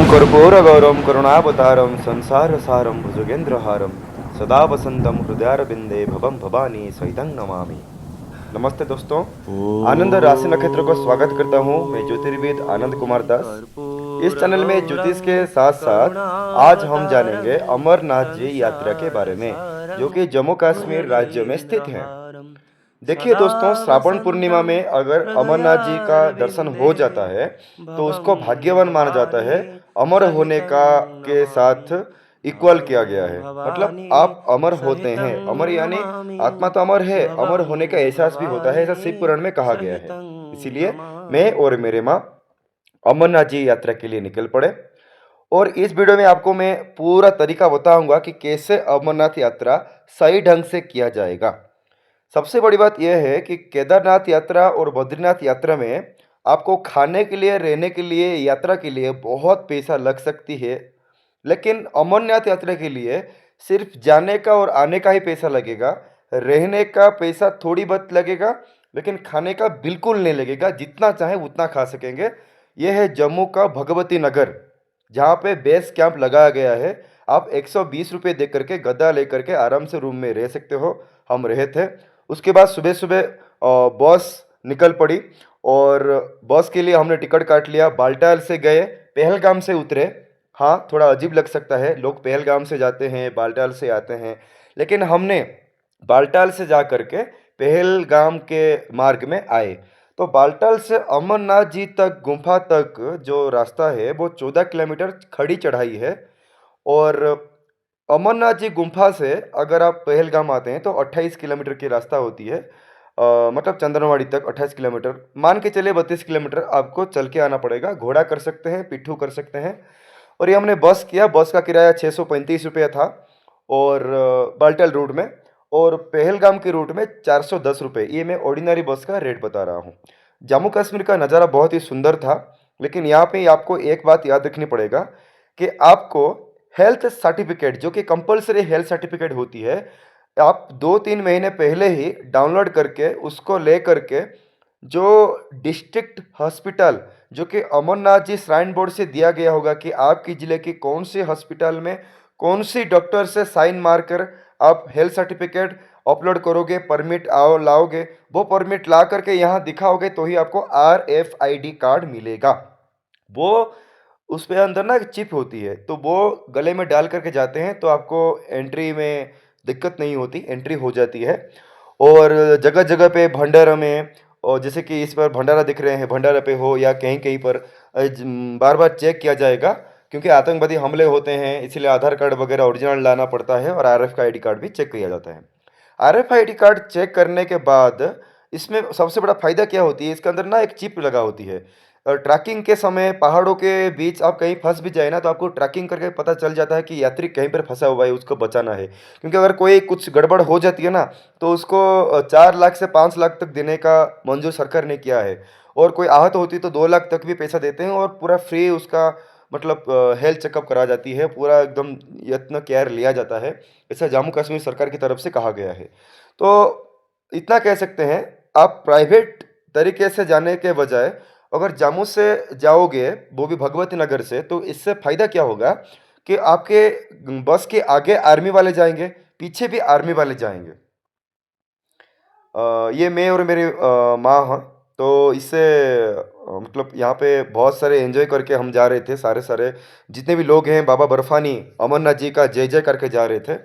कर्पूरगौरं करुणावतारं संसारसारं भुजगेन्द्रहारं सदा वसंतं हृदयारविंदे भवं भवानी सहितं नमामि। नमस्ते दोस्तों, आनंद राशि नक्षत्र को स्वागत करता हूँ। मैं ज्योतिर्विद आनंद कुमार दास। इस चैनल में ज्योतिष के साथ साथ आज हम जानेंगे अमरनाथ जी यात्रा के बारे में, जो कि जम्मू कश्मीर राज्य में स्थित है। देखिए दोस्तों, श्रावण पूर्णिमा में अगर अमरनाथ जी का दर्शन हो जाता है तो उसको भाग्यवान माना जाता है। अमर होने का के साथ इक्वल किया गया है, मतलब आप अमर होते हैं। अमर यानी आत्मा तो अमर है, अमर होने का एहसास भी होता है, ऐसा शिव पुराण में कहा गया है। इसीलिए मैं और मेरे माँ अमरनाथ जी यात्रा के लिए निकल पड़े। और इस वीडियो में आपको मैं पूरा तरीका बताऊंगा कि कैसे अमरनाथ यात्रा सही ढंग से किया जाएगा। सबसे बड़ी बात यह है कि केदारनाथ यात्रा और बद्रीनाथ यात्रा में आपको खाने के लिए, रहने के लिए, यात्रा के लिए बहुत पैसा लग सकती है। लेकिन अमरनाथ यात्रा के लिए सिर्फ जाने का और आने का ही पैसा लगेगा। रहने का पैसा थोड़ी बहुत लगेगा, लेकिन खाने का बिल्कुल नहीं लगेगा। जितना चाहे उतना खा सकेंगे। यह है जम्मू का भगवती नगर, जहाँ पे बेस कैंप लगाया गया है। आप 120 रुपये दे करके गद्दा लेकर के आराम से रूम में रह सकते हो। हम रहे थे। उसके बाद सुबह सुबह बस निकल पड़ी और बस के लिए हमने टिकट काट लिया। बालटाल से गए, पहलगाम से उतरे। हाँ, थोड़ा अजीब लग सकता है, लोग पहलगाम से जाते हैं, बालटाल से आते हैं, लेकिन हमने बालटाल से जा करके पहलगाम के मार्ग में आए। तो बालटाल से अमरनाथ जी तक गुफा तक जो रास्ता है वो 14 किलोमीटर खड़ी चढ़ाई है। और अमरनाथ जी गुम्फा से अगर आप पहलगाम आते हैं तो 28 किलोमीटर की रास्ता होती है। मतलब चंदनवाड़ी तक 28 किलोमीटर, मान के चलिए 32 किलोमीटर आपको चल के आना पड़ेगा। घोड़ा कर सकते हैं, पिट्ठू कर सकते हैं। और ये हमने बस किया। बस का किराया 635 रुपये था और बाल्टल रूट में, और पहलगाम के रूट में 410 रुपये। ये मैं ऑर्डिनरी बस का रेट बता रहा हूँ। जम्मू कश्मीर का नज़ारा बहुत ही सुंदर था, लेकिन यहाँ पे आपको एक बात याद रखनी पड़ेगा कि आपको हेल्थ सर्टिफिकेट, जो कि कंपलसरी हेल्थ सर्टिफिकेट होती है, आप 2-3 महीने पहले ही डाउनलोड करके उसको ले करके जो डिस्ट्रिक्ट हॉस्पिटल, जो कि अमरनाथ जी श्राइन बोर्ड से दिया गया होगा कि आपकी ज़िले की कौन सी हॉस्पिटल में कौन सी डॉक्टर से साइन मार कर आप हेल्थ सर्टिफिकेट अपलोड करोगे, परमिट आओ लाओगे, वो परमिट ला करके यहाँ दिखाओगे तो ही आपको RFID कार्ड मिलेगा। वो उस पे अंदर ना एक चिप होती है, तो वो गले में डाल करके जाते हैं तो आपको एंट्री में दिक्कत नहीं होती, एंट्री हो जाती है। और जगह-जगह पे भंडारा में, और जैसे कि इस बार भंडारा दिख रहे हैं, भंडारा पे हो या कहीं-कहीं पर बार-बार चेक किया जाएगा, क्योंकि आतंकवादी हमले होते हैं, इसलिए आधार कार्ड वगैरह ओरिजिनल लाना पड़ता है और RFID कार्ड भी चेक किया जाता है। RFID कार्ड चेक करने के बाद इसमें सबसे बड़ा फ़ायदा क्या होती है, इसके अंदर ना एक चिप लगा होती है। ट्रैकिंग के समय पहाड़ों के बीच आप कहीं फँस भी जाए ना, तो आपको ट्रैकिंग करके पता चल जाता है कि यात्री कहीं पर फँसा हुआ है, उसको बचाना है। क्योंकि अगर कोई कुछ गड़बड़ हो जाती है ना, तो उसको 4 लाख से 5 लाख तक देने का मंजूर सरकार ने किया है। और कोई आहत होती है तो 2 लाख तक भी पैसा देते हैं, और पूरा फ्री उसका मतलब हेल्थ चेकअप करा जाती है, पूरा एकदम यत्न केयर लिया जाता है। ऐसा जम्मू कश्मीर सरकार की तरफ से कहा गया है। तो इतना कह सकते हैं, आप प्राइवेट तरीके से जाने के बजाय अगर जम्मू से जाओगे, वो भी भगवती नगर से, तो इससे फ़ायदा क्या होगा कि आपके बस के आगे आर्मी वाले जाएँगे, पीछे भी आर्मी वाले जाएँगे। ये मैं और मेरी माँ हैं, तो इससे मतलब यहाँ पे बहुत सारे एंजॉय करके हम जा रहे थे। सारे जितने भी लोग हैं, बाबा बर्फानी अमरनाथ जी का जय जय करके जा रहे थे।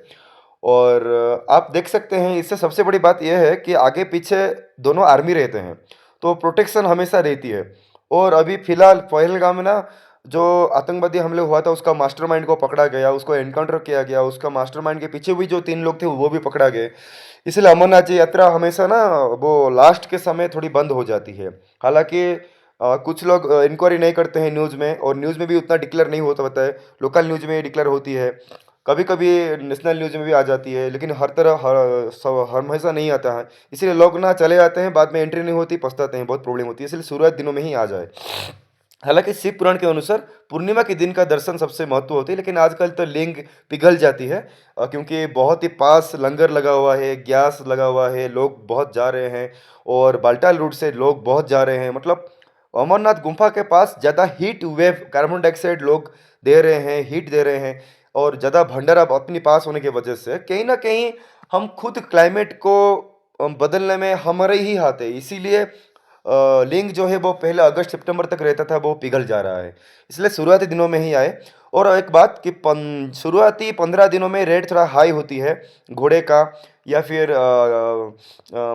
और आप देख सकते हैं, इससे सबसे बड़ी बात यह है कि आगे पीछे दोनों आर्मी रहते हैं, तो प्रोटेक्शन हमेशा रहती है। और अभी फ़िलहाल पहलगाम में ना जो आतंकवादी हमले हुआ था, उसका मास्टरमाइंड को पकड़ा गया, उसको एनकाउंटर किया गया, उसका मास्टरमाइंड के पीछे भी जो 3 लोग थे वो भी पकड़ा गए। इसलिए अमरनाथ जी यात्रा हमेशा ना वो लास्ट के समय थोड़ी बंद हो जाती है। हालाँकि कुछ लोग इंक्वायरी नहीं करते हैं न्यूज़ में, और न्यूज़ में भी उतना डिक्लेयर नहीं होता है। लोकल न्यूज़ में डिक्लेयर होती है, कभी-कभी नेशनल न्यूज़ में भी आ जाती है, लेकिन हर तरह हमेशा नहीं आता है। इसीलिए लोग ना चले जाते हैं, बाद में एंट्री नहीं होती, पछताते हैं, बहुत प्रॉब्लम होती है, इसलिए शुरुआत दिनों में ही आ जाए। हालाँकि शिव पुराण के अनुसार पूर्णिमा के दिन का दर्शन सबसे महत्व होती है, लेकिन आजकल तो लिंग पिघल जाती है, क्योंकि बहुत ही पास लंगर लगा हुआ है, ग्यास लगा हुआ है, लोग बहुत जा रहे हैं, और बाल्टाल रूट से लोग बहुत जा रहे हैं। मतलब अमरनाथ गुफा के पास ज़्यादा हीट वेव कार्बन डाइऑक्साइड लोग दे रहे हैं, हीट दे रहे हैं, और ज़्यादा भंडारा अपने पास होने की वजह से कहीं न कहीं हम खुद क्लाइमेट को बदलने में हमारे ही हाथ है। इसीलिए लिंक जो है वो पहले अगस्त सितंबर तक रहता था, वो पिघल जा रहा है। इसलिए शुरुआती दिनों में ही आए। और एक बात कि शुरुआती 15 दिनों में रेट थोड़ा हाई होती है घोड़े का, या फिर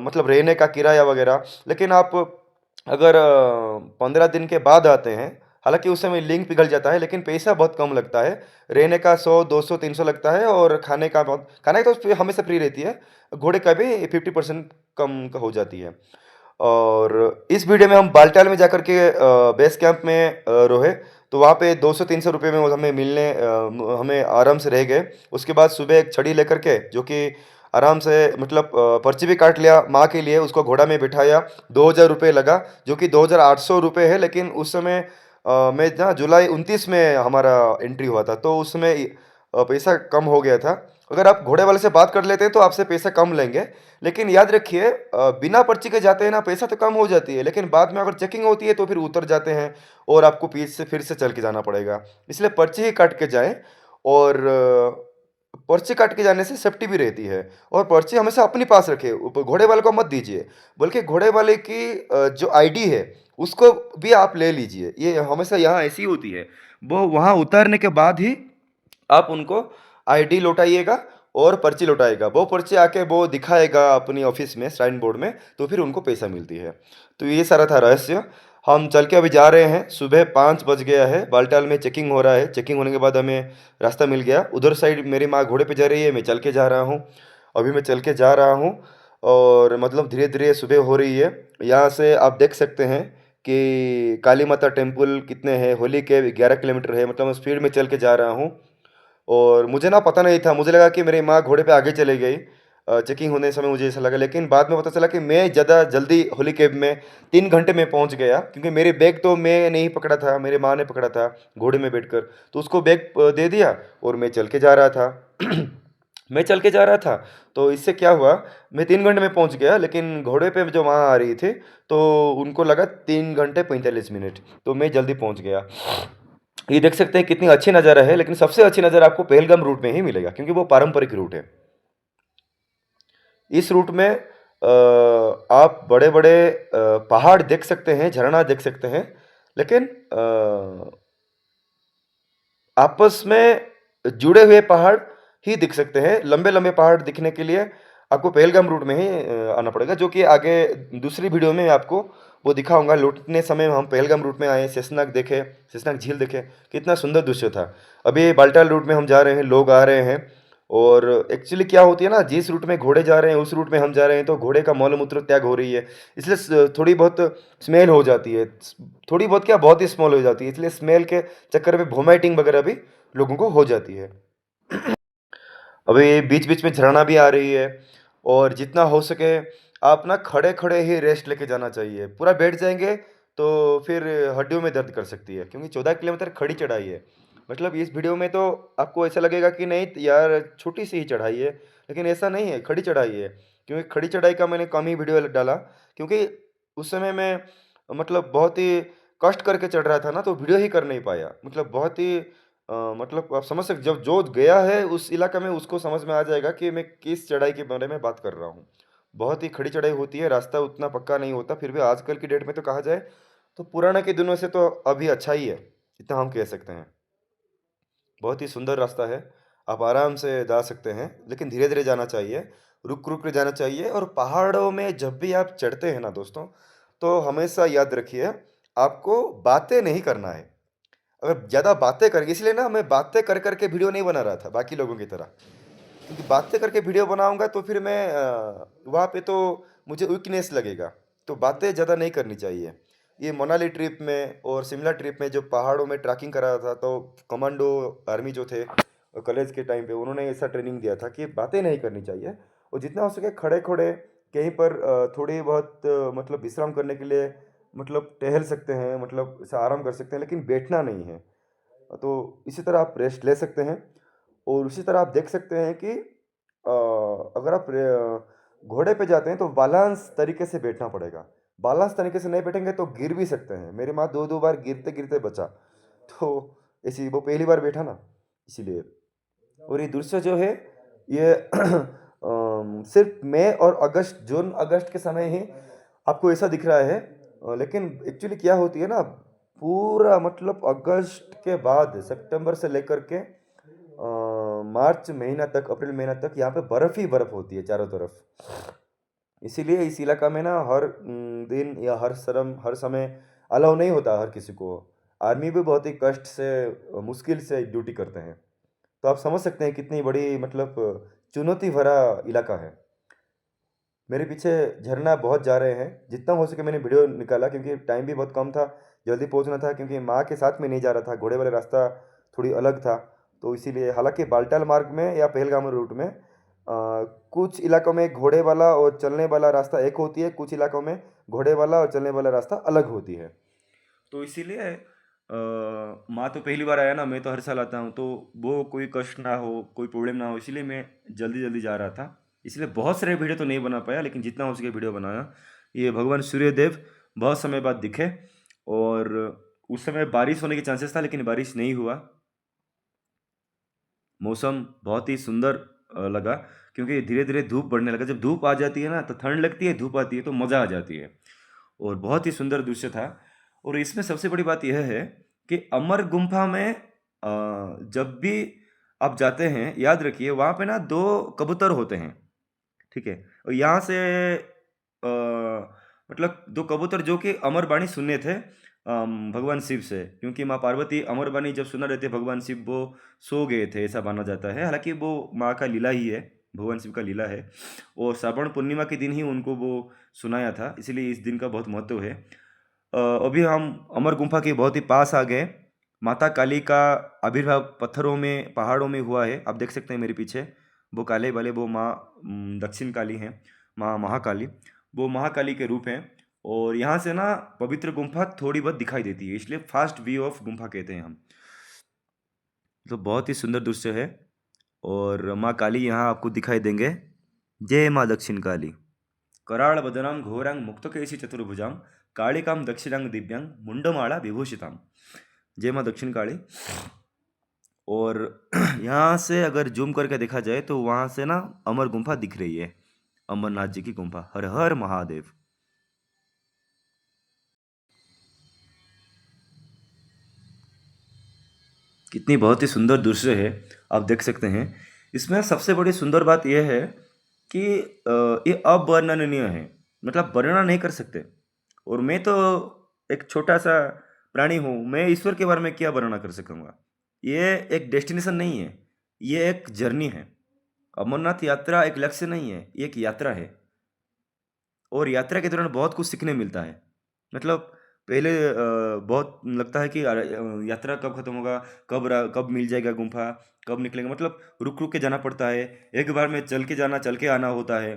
मतलब रहने का किराया वगैरह। लेकिन आप अगर 15 दिन के बाद आते हैं, हालांकि उस समय लिंक पिघल जाता है, लेकिन पैसा बहुत कम लगता है। रहने का 100 200 300 लगता है, और खाने का बहुत, खाने का तो हमेशा फ्री रहती है, घोड़े का भी 50% कम हो जाती है। और इस वीडियो में हम बालटाल में जाकर के बेस कैंप में रोहे, तो वहाँ पे 200-300 रुपये में वो हमें हमें आराम से रह गए। उसके बाद सुबह एक छड़ी लेकर के, जो कि आराम से मतलब पर्ची भी काट लिया माँ के लिए, उसको घोड़ा में बिठाया। 2000 रुपये लगा, जो कि 2800 रुपये है। लेकिन उस समय मैं ना जुलाई 29 में हमारा एंट्री हुआ था, तो उस समय पैसा कम हो गया था। अगर आप घोड़े वाले से बात कर लेते हैं तो आपसे पैसा कम लेंगे। लेकिन याद रखिए, बिना पर्ची के जाते हैं ना, पैसा तो कम हो जाती है, लेकिन बाद में अगर चेकिंग होती है तो फिर उतर जाते हैं, और आपको पीछे से फिर से चल के जाना पड़ेगा। इसलिए पर्ची ही काट के जाएं। और पर्ची काट के जाने से सेफ्टी भी रहती है। और पर्ची हमेशा अपने पास रखें, घोड़े वाले को मत दीजिए, बल्कि घोड़े वाले की जो आईडी है उसको भी आप ले लीजिए। ये हमेशा यहाँ ऐसी होती है, वो वहाँ उतारने के बाद ही आप उनको आईडी लौटाइएगा और पर्ची लौटाएगा। वो पर्ची आके वो दिखाएगा अपनी ऑफिस में श्राइन बोर्ड में, तो फिर उनको पैसा मिलती है। तो ये सारा था रहस्य। हम चल के अभी जा रहे हैं, सुबह 5 बज गया है, बालटाल में चेकिंग हो रहा है। चेकिंग होने के बाद हमें रास्ता मिल गया। उधर साइड मेरी माँ घोड़े पे जा रही है, मैं चल के जा रहा हूँ। अभी मैं चल के जा रहा हूँ, और मतलब धीरे धीरे सुबह हो रही है। यहाँ से आप देख सकते हैं कि काली माता टेम्पल कितने हैं, होली के 11 किलोमीटर है। मतलब मैं स्पीड में चल के जा रहा हूँ। और मुझे ना पता नहीं था, मुझे लगा कि मेरी माँ घोड़े पे आगे चली गई। चेकिंग होने समय मुझे ऐसा लगा, लेकिन बाद में पता चला कि मैं ज़्यादा जल्दी होली कैब में 3 घंटे में पहुंच गया, क्योंकि मेरी बैग तो मैं नहीं पकड़ा था, मेरी माँ ने पकड़ा था घोड़े में बैठकर। तो उसको बैग दे दिया, और मैं चल के जा रहा था। मैं चल के जा रहा था, तो इससे क्या हुआ, मैं 3 घंटे में पहुंच गया, लेकिन घोड़े पे जो माँ आ रही थी, तो उनको लगा 3 घंटे 45 मिनट, तो मैं जल्दी पहुंच गया। ये देख सकते हैं कितनी अच्छी नज़ारा है, लेकिन सबसे अच्छी नज़ारा आपको पहलगाम रूट में ही मिलेगा, क्योंकि वो पारंपरिक रूट है। इस रूट में आप बड़े बड़े पहाड़ देख सकते हैं, झरना देख सकते हैं, लेकिन आपस में जुड़े हुए पहाड़ ही दिख सकते हैं। लंबे लंबे पहाड़ दिखने के लिए आपको पहलगाम रूट में ही आना पड़ेगा, जो कि आगे दूसरी वीडियो में आपको वो दिखाऊंगा। लौटने समय हम पहलगाम रूट में आए, शेषनाग देखे, शेषनाग झील देखे, कितना सुंदर दृश्य था। अभी बाल्टाल रूट में हम जा रहे हैं, लोग आ रहे हैं। और एक्चुअली क्या होती है ना, जिस रूट में घोड़े जा रहे हैं उस रूट में हम जा रहे हैं, तो घोड़े का मल मूत्र त्याग हो रही है, इसलिए थोड़ी बहुत स्मेल हो जाती है। थोड़ी बहुत क्या, बहुत ही स्मेल हो जाती है, इसलिए स्मेल के चक्कर में वोमिटिंग वगैरह भी लोगों को हो जाती है। अभी बीच बीच में झरना भी आ रही है, और जितना हो सके आप ना खड़े खड़े ही रेस्ट लेके जाना चाहिए। पूरा बैठ जाएंगे तो फिर हड्डियों में दर्द कर सकती है, क्योंकि 14 किलोमीटर खड़ी चढ़ाई है। मतलब इस वीडियो में तो आपको ऐसा लगेगा कि नहीं यार, छोटी सी ही चढ़ाई है, लेकिन ऐसा नहीं है, खड़ी चढ़ाई है। क्योंकि खड़ी चढ़ाई का मैंने कम ही वीडियो डाला, क्योंकि उस समय मैं मतलब बहुत ही कष्ट करके चढ़ रहा था ना, तो वीडियो ही कर नहीं पाया। मतलब बहुत ही मतलब आप समझ सकते, जब जो गया है उस इलाका में उसको समझ में आ जाएगा कि मैं किस चढ़ाई के बारे में बात कर रहा हूँ। बहुत ही खड़ी चढ़ाई होती है, रास्ता उतना पक्का नहीं होता, फिर भी आजकल की डेट में तो कहा जाए तो पुराने के दिनों से तो अभी अच्छा ही है, इतना हम कह सकते हैं। बहुत ही सुंदर रास्ता है, आप आराम से जा सकते हैं, लेकिन धीरे धीरे जाना चाहिए, रुक रुक के जाना चाहिए। और पहाड़ों में जब भी आप चढ़ते हैं ना दोस्तों, तो हमेशा याद रखिए, आपको बातें नहीं करना है। अगर ज़्यादा बातें करेंगे, इसलिए ना मैं बातें कर कर के वीडियो नहीं बना रहा था बाकी लोगों की तरह, क्योंकि बातें करके वीडियो बनाऊंगा तो फिर मैं वहाँ पे तो मुझे वीकनेस लगेगा। तो बातें ज़्यादा नहीं करनी चाहिए। ये मनाली ट्रिप में और शिमला ट्रिप में जो पहाड़ों में ट्रैकिंग करा था, तो कमांडो आर्मी जो थे कॉलेज के टाइम पे, उन्होंने ऐसा ट्रेनिंग दिया था कि बातें नहीं करनी चाहिए, और जितना हो सके खड़े खड़े कहीं पर थोड़ी बहुत मतलब विश्राम करने के लिए, मतलब टहल सकते हैं, मतलब ऐसा आराम कर सकते हैं, लेकिन बैठना नहीं है। तो इसी तरह आप रेस्ट ले सकते हैं। और उसी तरह आप देख सकते हैं कि अगर आप घोड़े पे जाते हैं तो बैलेंस तरीके से बैठना पड़ेगा। बैलेंस तरीके से नहीं बैठेंगे तो गिर भी सकते हैं। मेरी माँ 2-2 बार गिरते-गिरते बचा। तो ऐसी वो पहली बार बैठा ना, इसीलिए। और ये दृश्य जो है ये सिर्फ़ मई और अगस्त, जून अगस्त के समय ही आपको ऐसा दिख रहा है। लेकिन एक्चुअली क्या होती है ना, पूरा मतलब अगस्त के बाद सितंबर से लेकर के मार्च महीना तक, अप्रैल महीना तक यहाँ पे बर्फ़ ही बर्फ़ होती है चारों तरफ। इसीलिए इस इलाका में ना हर दिन या हर समय अलाउ नहीं होता हर किसी को। आर्मी भी बहुत ही कष्ट से मुश्किल से ड्यूटी करते हैं। तो आप समझ सकते हैं कितनी बड़ी मतलब चुनौती भरा इलाका है। मेरे पीछे झरना बहुत जा रहे हैं। जितना हो सके मैंने वीडियो निकाला क्योंकि टाइम भी बहुत कम था, जल्दी पहुँचना था क्योंकि माँ के साथ में नहीं जा रहा था, घोड़े वाला रास्ता थोड़ी अलग था। तो इसीलिए हालाँकि बाल्टाल मार्ग में या पहलगाम रूट में कुछ इलाकों में घोड़े वाला और चलने वाला रास्ता एक होती है, कुछ इलाकों में घोड़े वाला और चलने वाला रास्ता अलग होती है। तो इसीलिए माँ तो पहली बार आया ना, मैं तो हर साल आता हूँ, तो वो कोई कष्ट ना हो, कोई प्रॉब्लम ना हो, इसीलिए मैं जल्दी जल्दी जा रहा था। इसलिए बहुत सारे वीडियो तो नहीं बना पाया, लेकिन जितना हो सके वीडियो बनाया। ये भगवान सूर्यदेव बहुत समय बाद दिखे, और उस समय बारिश होने के चांसेस था लेकिन बारिश नहीं हुआ। मौसम बहुत ही सुंदर लगा, क्योंकि धीरे धीरे धूप बढ़ने लगा। जब धूप आ जाती है ना तो ठंड लगती है, धूप आती है तो मज़ा आ जाती है। और बहुत ही सुंदर दृश्य था। और इसमें सबसे बड़ी बात यह है कि अमर गुम्फा में जब भी आप जाते हैं, याद रखिए वहाँ पे ना दो कबूतर होते हैं, ठीक है। और यहाँ से मतलब दो कबूतर जो कि अमर बाणी सुने थे भगवान शिव से, क्योंकि माँ पार्वती अमर बाणी जब सुना रहे थे भगवान शिव वो सो गए थे, ऐसा माना जाता है। हालांकि वो माँ का लीला ही है, भगवान शिव का लीला है। और श्रावण पूर्णिमा के दिन ही उनको वो सुनाया था, इसलिए इस दिन का बहुत महत्व है। अभी हम अमर गुम्फा के बहुत ही पास आ गए। माता काली का आविर्भाव पत्थरों में, पहाड़ों में हुआ है। आप देख सकते हैं मेरे पीछे वो काले वाले, वो माँ दक्षिण काली हैं, माँ महाकाली। वो महाकाली के रूप हैं। और यहाँ से ना पवित्र गुम्फा थोड़ी बहुत दिखाई देती है, इसलिए फास्ट व्यू ऑफ गुम्फा कहते हैं हम। तो बहुत ही सुंदर दृश्य है। और माँ काली यहाँ आपको दिखाई देंगे। जय माँ दक्षिण काली। कराळ बदनाम घोरांग मुक्तकेशी चतुर्भुजां कालिकां दक्षिणांग दिव्यांग मुंडमाला विभूषितां। जय माँ दक्षिण काली। और यहाँ से अगर जूम करके देखा जाए तो वहाँ से ना अमर गुम्फा दिख रही है, अमरनाथ जी की गुम्फा। हर हर महादेव। कितनी बहुत ही सुंदर दृश्य है, आप देख सकते हैं। इसमें सबसे बड़ी सुंदर बात यह है कि ये अवर्णनीय है, मतलब वर्णना नहीं कर सकते। और मैं तो एक छोटा सा प्राणी हूँ, मैं ईश्वर के बारे में क्या वर्णना कर सकूँगा। ये एक डेस्टिनेशन नहीं है, ये एक जर्नी है। अमरनाथ यात्रा एक लक्ष्य नहीं है, ये एक यात्रा है। और यात्रा के दौरान बहुत कुछ सीखने मिलता है। मतलब पहले बहुत लगता है कि यात्रा कब खत्म होगा, कब मिल जाएगा गुम्फा, कब निकलेंगे, मतलब रुक रुक के जाना पड़ता है। एक बार में चल के जाना, चल के आना होता है।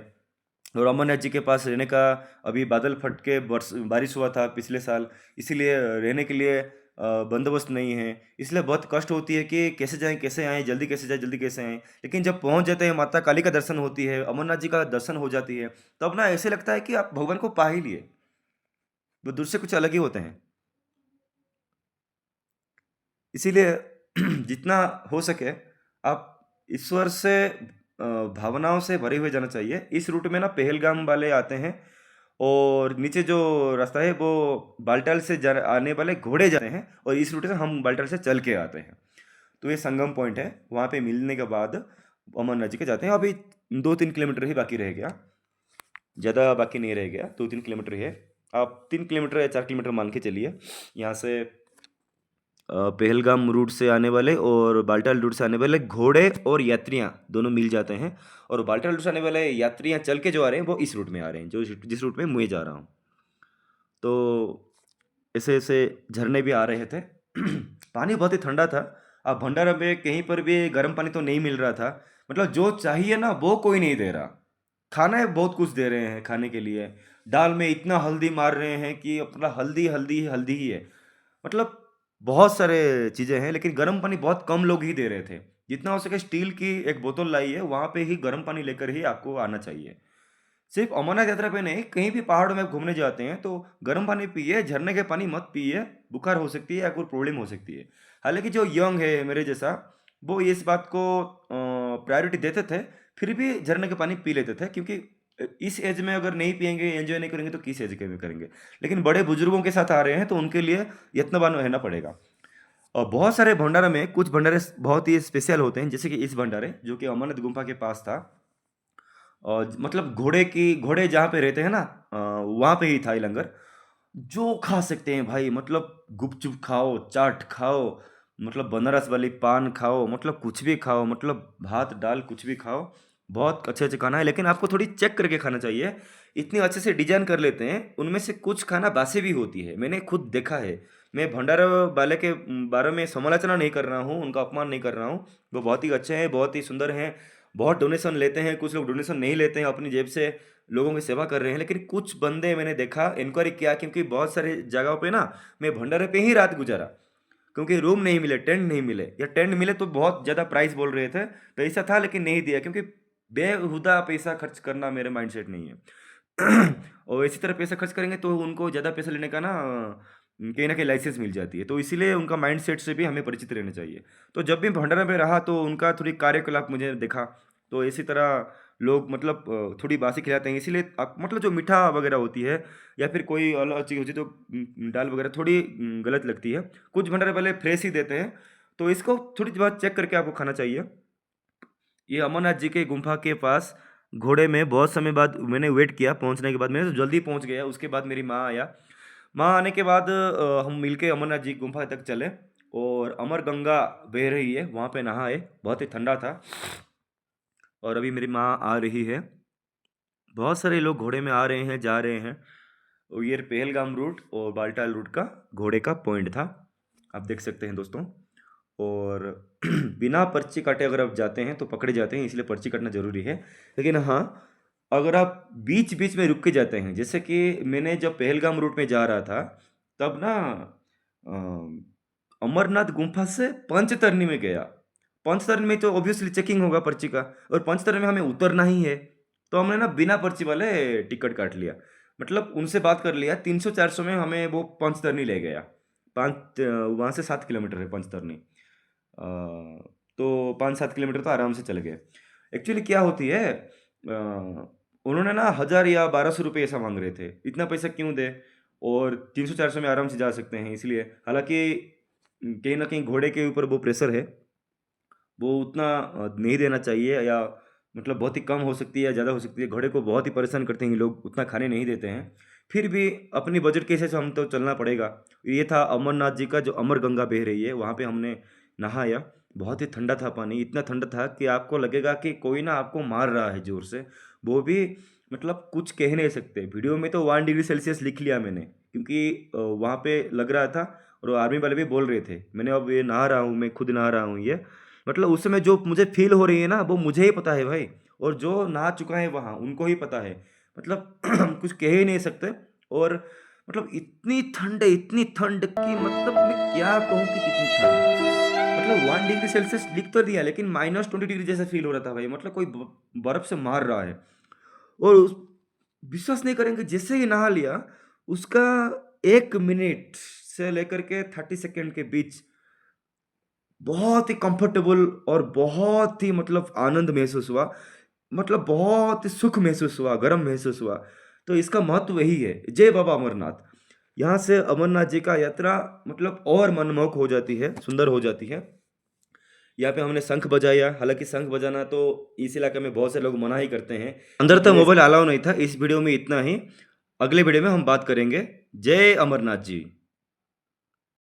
और अमरनाथ जी के पास रहने का, अभी बादल फट के बारिश हुआ था पिछले साल, इसीलिए रहने के लिए बंदोबस्त नहीं है। इसलिए बहुत कष्ट होती है कि कैसे जाएं, कैसे आएं, जल्दी कैसे जाएं, जल्दी कैसे आएं। लेकिन जब पहुंच जाते हैं, माता काली का दर्शन होती है, अमरनाथ जी का दर्शन हो जाती है, तब ना ऐसे लगता है कि आप भगवान को पा ही लिए। वो दूर से कुछ अलग ही होते हैं। इसीलिए जितना हो सके आप ईश्वर से भावनाओं से भरे हुए जाना चाहिए। इस रूट में ना पहलगाम वाले आते हैं, और नीचे जो रास्ता है वो बालटाल से आने वाले घोड़े जाते हैं, और इस रूट से हम बालटाल से चल के आते हैं। तो ये संगम पॉइंट है, वहाँ पे मिलने के बाद अमरनाथ जी के जाते हैं। अभी 2-3 किलोमीटर ही बाकी रह गया, ज़्यादा बाकी नहीं रह गया, 2-3 किलोमीटर ही है। आप 3 किलोमीटर या 4 किलोमीटर मान के चलिए। यहाँ से पहलगाम रूट से आने वाले और बाल्टाल रूट से आने वाले घोड़े और यात्रियाँ दोनों मिल जाते हैं। और बाल्टाल रूट से आने वाले यात्रियाँ चल के जो आ रहे हैं वो इस रूट में आ रहे हैं, जो जिस रूट में मैं जा रहा हूँ। तो ऐसे ऐसे झरने भी आ रहे थे। पानी बहुत ही ठंडा था। अब भंडारा में कहीं पर भी गर्म पानी तो नहीं मिल रहा था। मतलब जो चाहिए ना वो कोई नहीं दे रहा। खाना है बहुत कुछ दे रहे हैं खाने के लिए। दाल में इतना हल्दी मार रहे हैं कि अपना हल्दी हल्दी हल्दी ही है। मतलब बहुत सारे चीज़ें हैं, लेकिन गर्म पानी बहुत कम लोग ही दे रहे थे। जितना हो सके स्टील की एक बोतल लाई है, वहाँ पे ही गर्म पानी लेकर ही आपको आना चाहिए। सिर्फ अमरनाथ यात्रा पे नहीं, कहीं भी पहाड़ों में आप घूमने जाते हैं तो गर्म पानी पिए, झरने के पानी मत पिए, बुखार हो सकती है या कोई प्रॉब्लम हो सकती है। हालांकि जो यंग है मेरे जैसा, वो इस बात को प्रायोरिटी देते थे, फिर भी झरने के पानी पी लेते थे, क्योंकि इस एज में अगर नहीं पियेंगे, एंजॉय नहीं करेंगे तो किस एज के में करेंगे। लेकिन बड़े बुजुर्गों के साथ आ रहे हैं तो उनके लिए यत्नवान रहना पड़ेगा। और बहुत सारे भंडारे में कुछ भंडारे बहुत ही स्पेशल होते हैं, जैसे कि इस भंडारे जो कि अमरनाथ गुफा के पास था। और मतलब घोड़े जहाँ पे रहते हैं ना, वहाँ पे ही था ये लंगर। जो खा सकते हैं भाई, मतलब गुपचुप खाओ, चाट खाओ, मतलब बनारस वाली पान खाओ, मतलब कुछ भी खाओ, मतलब भात दाल कुछ भी खाओ। बहुत अच्छे अच्छे खाना है, लेकिन आपको थोड़ी चेक करके खाना चाहिए। इतने अच्छे से डिजाइन कर लेते हैं, उनमें से कुछ खाना बासी भी होती है, मैंने खुद देखा है। मैं भंडारा वाले के बारे में समालोचना नहीं कर रहा हूँ, उनका अपमान नहीं कर रहा हूँ। वो बहुत ही अच्छे हैं, बहुत ही सुंदर हैं। बहुत डोनेशन लेते हैं, कुछ लोग डोनेशन नहीं लेते हैं, अपनी जेब से लोगों की सेवा कर रहे हैं। लेकिन कुछ बंदे मैंने देखा, इंक्वायरी किया, क्योंकि बहुत सारे जगहों पे ना मैं भंडारे पे ही रात गुजारा, क्योंकि रूम नहीं मिले, टेंट नहीं मिले, या टेंट मिले तो बहुत ज़्यादा प्राइस बोल रहे थे। पैसा था लेकिन नहीं दिया, क्योंकि बेहुदा पैसा खर्च करना मेरे माइंडसेट नहीं है। और इसी तरह पैसा खर्च करेंगे तो उनको ज़्यादा पैसा लेने का कहीं ना कहीं लाइसेंस मिल जाती है, तो इसीलिए उनका माइंडसेट से भी हमें परिचित रहना चाहिए। तो जब भी भंडारा में रहा तो उनका थोड़ी कार्यकलाप मुझे देखा, तो इसी तरह लोग मतलब थोड़ी बासी खिलाते हैं, इसीलिए मतलब जो मीठा वगैरह होती है या फिर कोई अलग चीज़ होती है तो दाल वगैरह थोड़ी गलत लगती है। कुछ भंडारे वाले फ्रेश ही देते हैं, तो इसको थोड़ी बात चेक करके आपको खाना चाहिए। ये अमरनाथ जी के गुम्फा के पास घोड़े में बहुत समय बाद मैंने वेट किया, पहुंचने के बाद मैंने तो जल्दी पहुंच गया। उसके बाद मेरी माँ आया, माँ आने के बाद हम मिलके अमरनाथ जी गुम्फा तक चले, और अमर गंगा बह रही है वहाँ पे नहाए, बहुत ही ठंडा था। और अभी मेरी माँ आ रही है। बहुत सारे लोग घोड़े में आ रहे हैं, जा रहे हैं। और ये पहलगाम रूट और बालटाल रूट का घोड़े का पॉइंट था, आप देख सकते हैं दोस्तों। और बिना पर्ची काटे अगर आप जाते हैं तो पकड़े जाते हैं, इसलिए पर्ची काटना ज़रूरी है। लेकिन हाँ, अगर आप बीच बीच में रुक के जाते हैं, जैसे कि मैंने जब पहलगाम रूट में जा रहा था, तब ना अमरनाथ गुम्फा से पंचतरनी में गया। पंचतरनी में तो ऑब्वियसली चेकिंग होगा पर्ची का, और पंचतरनी में हमें उतरना ही है, तो हमने ना बिना पर्ची वाले टिकट काट लिया। मतलब उनसे बात कर लिया, 300-400 में हमें वो पंचतरनी ले गया। वहाँ से 7 किलोमीटर है पंचतरनी। तो 5-7 किलोमीटर तो आराम से चले गए। एक्चुअली क्या होती है, उन्होंने ना 1000 या 1200 रुपये ऐसा मांग रहे थे। इतना पैसा क्यों दे, और 300-400 में आराम से जा सकते हैं, इसलिए। हालांकि कहीं ना कहीं घोड़े के ऊपर वो प्रेशर है, वो उतना नहीं देना चाहिए, या मतलब बहुत ही कम हो सकती है या ज़्यादा हो सकती है। घोड़े को बहुत ही परेशान करते हैं ये लोग, उतना खाने नहीं देते हैं। फिर भी अपनी बजट के हिसाब से हम तो चलना पड़ेगा। ये था अमरनाथ जी का जो अमर गंगा बह रही है, वहाँ पे हमने नहाया। बहुत ही ठंडा था पानी, इतना ठंडा था कि आपको लगेगा कि कोई ना आपको मार रहा है ज़ोर से। वो भी मतलब कुछ कह नहीं सकते। वीडियो में तो 1 डिग्री सेल्सियस लिख लिया मैंने, क्योंकि वहाँ पे लग रहा था, और आर्मी वाले भी बोल रहे थे। मैंने अब ये नहा रहा हूँ, मैं खुद नहा रहा हूँ ये, मतलब उस समय जो मुझे फील हो रही है ना, वो मुझे ही पता है भाई, और जो नहा चुका है वहाँ उनको ही पता है। मतलब कुछ कह ही नहीं सकते। और मतलब इतनी ठंड कि मतलब मैं क्या कहूँ कि कितनी ठंड। मतलब 1 डिग्री सेल्सियस लिख तो दिया, लेकिन -20 डिग्री जैसा फील हो रहा था भाई, मतलब कोई बर्फ से मार रहा है। और विश्वास नहीं करेंगे, जैसे ही नहा लिया, उसका 1 मिनट से लेकर के 30 सेकेंड के बीच बहुत ही कंफर्टेबल और बहुत ही मतलब आनंद महसूस हुआ, मतलब बहुत ही सुख महसूस हुआ, गर्म महसूस हुआ। तो इसका महत्व यही है। जय बाबा अमरनाथ। यहाँ से अमरनाथ जी का यात्रा मतलब और मनमोहक हो जाती है, सुंदर हो जाती है। यहाँ पे हमने शंख बजाया, हालांकि शंख बजाना तो इस इलाके में बहुत से लोग मना ही करते हैं, अंदर तक मोबाइल अलाउ नहीं था। इस वीडियो में इतना ही, अगले वीडियो में हम बात करेंगे। जय अमरनाथ जी।